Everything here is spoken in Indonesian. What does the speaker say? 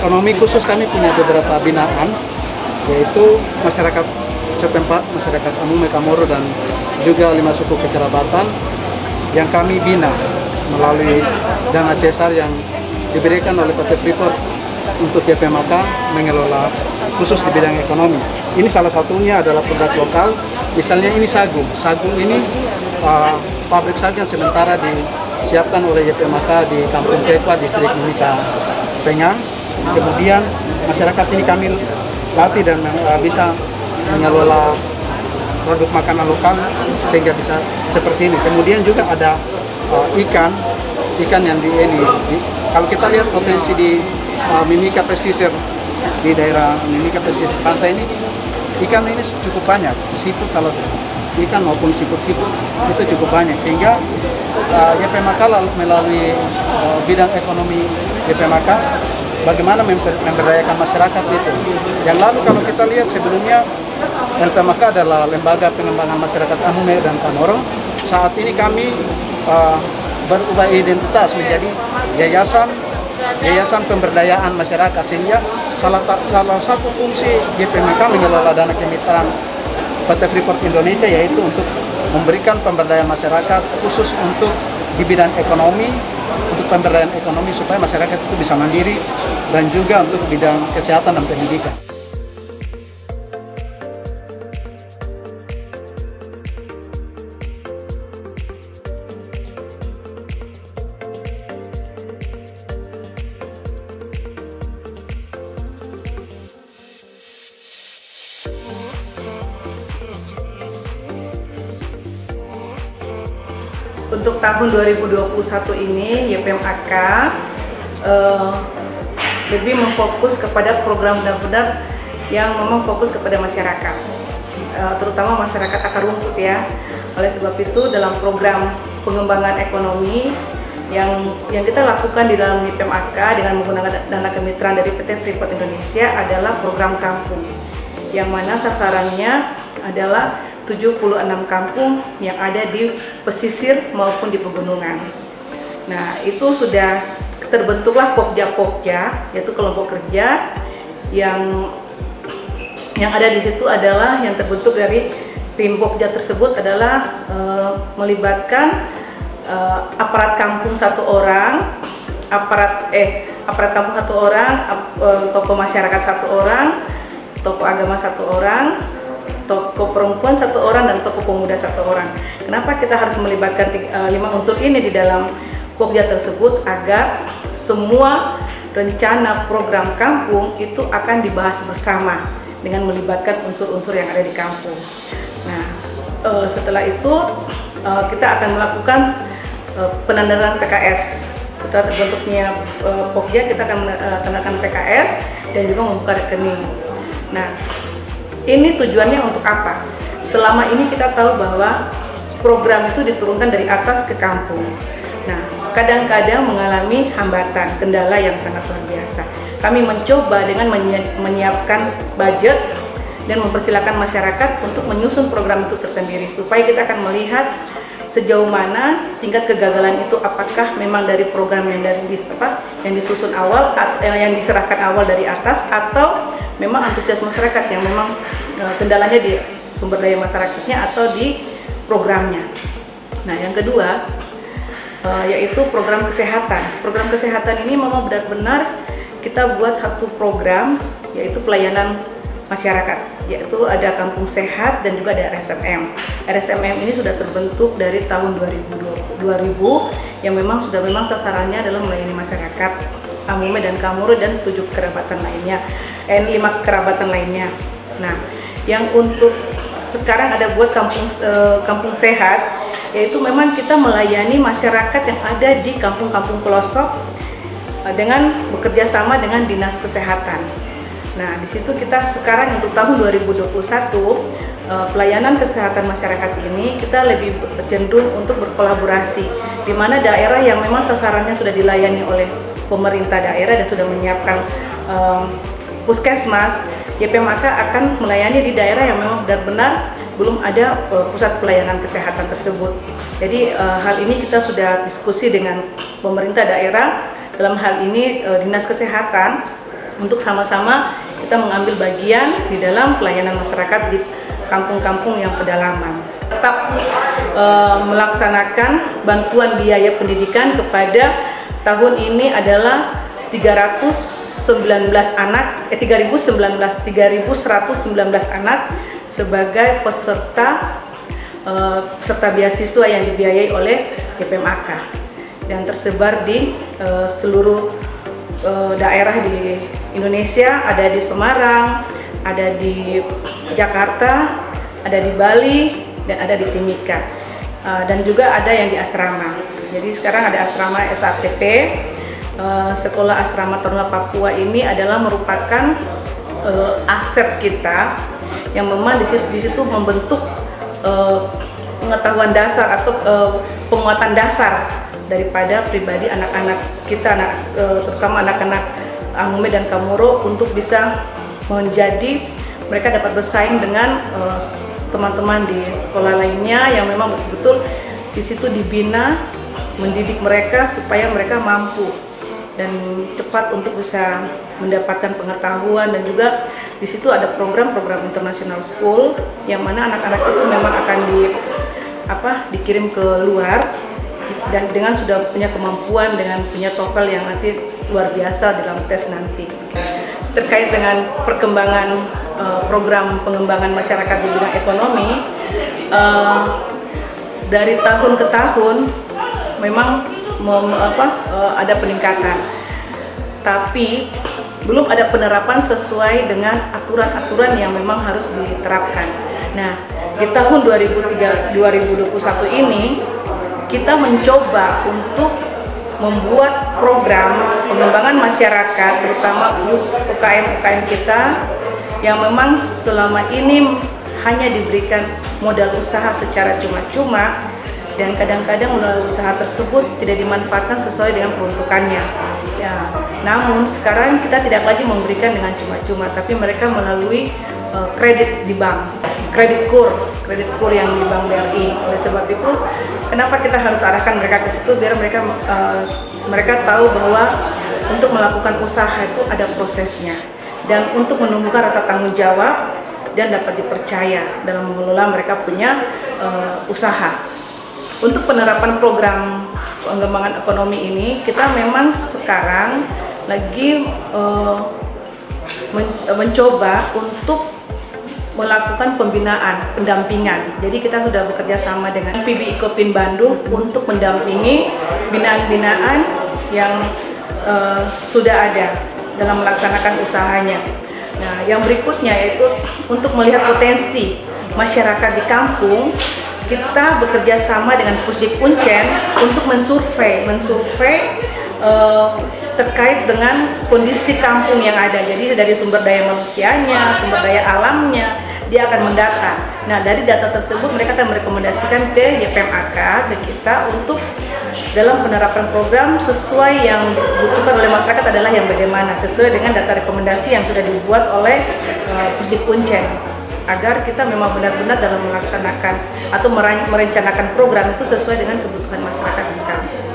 ekonomi khusus kami punya beberapa binaan, yaitu masyarakat setempat, masyarakat Amume Kamoro dan juga 5 suku kekerabatan yang kami bina melalui dana CSR yang diberikan oleh PT Freeport untuk YPMK mengelola khusus di bidang ekonomi. Ini salah satunya adalah produk lokal, misalnya ini sagu. Sagu ini pabrik sagu yang sementara disiapkan oleh YPMK di Kampung Sekwa, distrik Mimika Tengah. Kemudian masyarakat ini kami latih dan bisa mengelola produk makanan lokal sehingga bisa seperti ini. Kemudian juga ada ikan yang kalau kita lihat potensi di Mimika pesisir, di daerah Mimika pesisir pantai ini, ikan ini cukup banyak. Seafood, kalau ikan maupun seafood itu cukup banyak, sehingga YPMK melalui bidang ekonomi YPMK bagaimana memberdayakan masyarakat itu. Yang lalu kalau kita lihat sebelumnya, LPMK adalah lembaga pengembangan masyarakat Amume dan Kamoro. Saat ini kami berubah identitas menjadi yayasan pemberdayaan masyarakat, sehingga salah satu fungsi YPMK mengelola dana kemitraan PT Freeport Indonesia yaitu untuk memberikan pemberdayaan masyarakat khusus untuk di bidang ekonomi, untuk pemberdayaan ekonomi supaya masyarakat itu bisa mandiri, dan juga untuk bidang kesehatan dan pendidikan. Untuk tahun 2021 ini YPMK lebih memfokus kepada program benar-benar yang memang fokus kepada masyarakat, terutama masyarakat akar rumput ya. Oleh sebab itu dalam program pengembangan ekonomi yang kita lakukan di dalam YPMK dengan menggunakan dana kemitraan dari PT Freeport Indonesia adalah program kampung, yang mana sasarannya adalah 76 kampung yang ada di pesisir maupun di pegunungan. Nah, itu sudah terbentuklah pokja-pokja, yaitu kelompok kerja yang ada di situ adalah yang terbentuk dari tim pokja tersebut adalah melibatkan aparat kampung 1 orang, aparat kampung 1 orang, tokoh masyarakat 1 orang, tokoh agama 1 orang, tokoh perempuan 1 orang, dan tokoh pemuda 1 orang. Kenapa kita harus melibatkan 5 unsur ini di dalam pokja tersebut? Agar semua rencana program kampung itu akan dibahas bersama dengan melibatkan unsur-unsur yang ada di kampung. Nah, setelah itu kita akan melakukan penandaran PKS. Setelah terbentuknya pokja, kita akan menandakan PKS dan juga membuka rekening. Nah, ini tujuannya untuk apa? Selama ini kita tahu bahwa program itu diturunkan dari atas ke kampung. Nah, kadang-kadang mengalami hambatan, kendala yang sangat luar biasa. Kami mencoba dengan menyiapkan budget dan mempersilahkan masyarakat untuk menyusun program itu tersendiri, supaya kita akan melihat sejauh mana tingkat kegagalan itu, apakah memang dari program yang disusun awal, yang diserahkan awal dari atas, atau memang antusias masyarakat yang memang kendalanya di sumber daya masyarakatnya atau di programnya. Nah, yang kedua yaitu program kesehatan. Program kesehatan ini memang benar-benar kita buat satu program, yaitu pelayanan masyarakat, yaitu ada Kampung Sehat dan juga ada RSMM. RSMM ini sudah terbentuk dari tahun 2000 yang memang sasarannya adalah melayani masyarakat Amume dan Kamoro dan 7 kerabatan lainnya, 5 kerabatan lainnya. Nah, yang untuk sekarang ada buat kampung sehat, yaitu memang kita melayani masyarakat yang ada di kampung-kampung pelosok dengan bekerja sama dengan dinas kesehatan. Nah, di situ kita sekarang untuk tahun 2021 pelayanan kesehatan masyarakat ini kita lebih cenderung untuk berkolaborasi, di mana daerah yang memang sasarannya sudah dilayani oleh pemerintah daerah dan sudah menyiapkan puskesmas, YPMK akan melayani di daerah yang memang benar-benar belum ada pusat pelayanan kesehatan tersebut. Jadi hal ini kita sudah diskusi dengan pemerintah daerah, dalam hal ini dinas kesehatan untuk sama-sama kita mengambil bagian di dalam pelayanan masyarakat di kampung-kampung yang pedalaman. Tetap melaksanakan bantuan biaya pendidikan kepada tahun ini adalah 319 anak, 3.119 anak sebagai peserta beasiswa yang dibiayai oleh YPMAK dan tersebar di seluruh daerah di Indonesia, ada di Semarang, ada di Jakarta, ada di Bali, dan ada di Timika, dan juga ada yang di asrama. Jadi sekarang ada asrama SATP, Sekolah Asrama Taruna Papua ini adalah merupakan aset kita yang memang di situ membentuk pengetahuan dasar atau penguatan dasar daripada pribadi anak-anak kita, terutama anak-anak Amume dan Kamoro, untuk bisa menjadi mereka dapat bersaing dengan teman-teman di sekolah lainnya yang memang betul-betul di situ dibina, mendidik mereka supaya mereka mampu dan cepat untuk bisa mendapatkan pengetahuan. Dan juga di situ ada program-program international school yang mana anak-anak itu memang akan dikirim ke luar dan dengan sudah punya kemampuan, dengan punya TOEFL yang nanti luar biasa dalam tes nanti. Terkait dengan perkembangan program pengembangan masyarakat di bidang ekonomi, dari tahun ke tahun memang ada peningkatan, tapi belum ada penerapan sesuai dengan aturan-aturan yang memang harus diterapkan. Nah, di tahun 2021 ini kita mencoba untuk membuat program pengembangan masyarakat, terutama UKM-UKM kita yang memang selama ini hanya diberikan modal usaha secara cuma-cuma, dan kadang-kadang modal usaha tersebut tidak dimanfaatkan sesuai dengan peruntukannya. Ya, namun sekarang kita tidak lagi memberikan dengan cuma-cuma, tapi mereka melalui kredit di bank, kredit kur yang di Bank BRI. Oleh sebab itu, kenapa kita harus arahkan mereka ke situ, biar mereka tahu bahwa untuk melakukan usaha itu ada prosesnya, dan untuk menumbuhkan rasa tanggung jawab dan dapat dipercaya dalam mengelola mereka punya usaha. Untuk penerapan program pengembangan ekonomi ini, kita memang sekarang lagi mencoba untuk melakukan pembinaan, pendampingan. Jadi kita sudah bekerja sama dengan PBI Kopin Bandung untuk mendampingi binaan-binaan yang sudah ada dalam melaksanakan usahanya. Nah, yang berikutnya yaitu untuk melihat potensi masyarakat di kampung. Kita bekerja sama dengan Pusdik Uncen untuk mensurvei terkait dengan kondisi kampung yang ada. Jadi dari sumber daya manusianya, sumber daya alamnya, dia akan mendata. Nah, dari data tersebut mereka akan merekomendasikan ke YPMAK, ke kita, untuk dalam penerapan program sesuai yang dibutuhkan oleh masyarakat adalah yang bagaimana, sesuai dengan data rekomendasi yang sudah dibuat oleh Pusdik Uncen, agar kita memang benar-benar dalam melaksanakan atau merencanakan program itu sesuai dengan kebutuhan masyarakat di kampung.